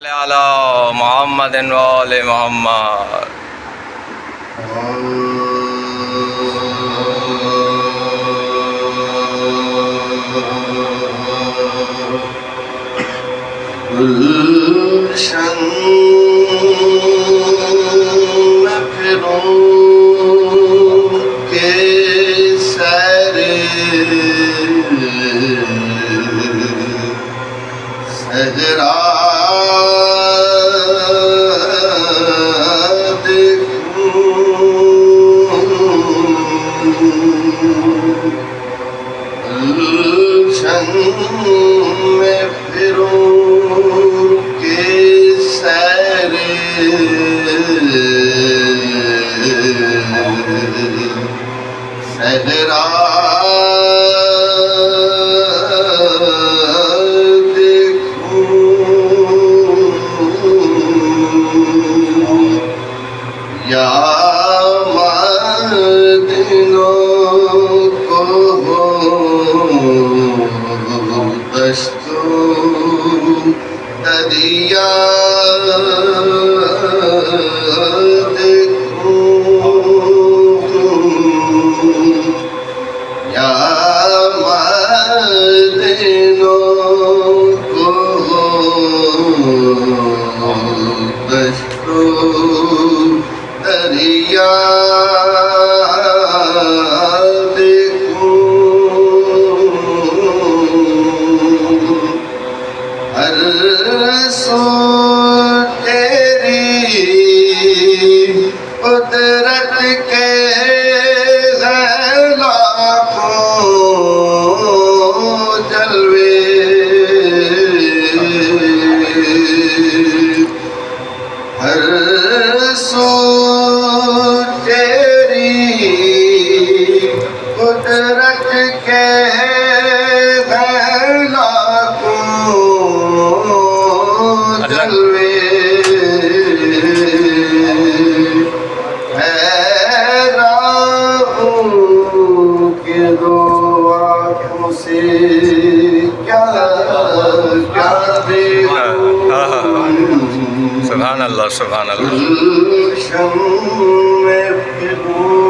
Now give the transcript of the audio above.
আলা মুহাম্মাদিন ওয়া আলি মুহাম্মাদ। गुलशन में फिरूं के सारे सहरा गुलशन में फिरूं के सारे सहरा या मदीनों को हो दस्तो दरिया देखूं या मदीनों को हो दस्तो दरिया देखूं हर सो तेरी कुदरत के लाखों जलवे हर सो तेरी कुदरत के लाखों जलवे हैरान हूँ कि दो आँखों से क्या क्या देखूं सुभान अल्लाह सुभान अल्लाह। गुलशन में फिरूं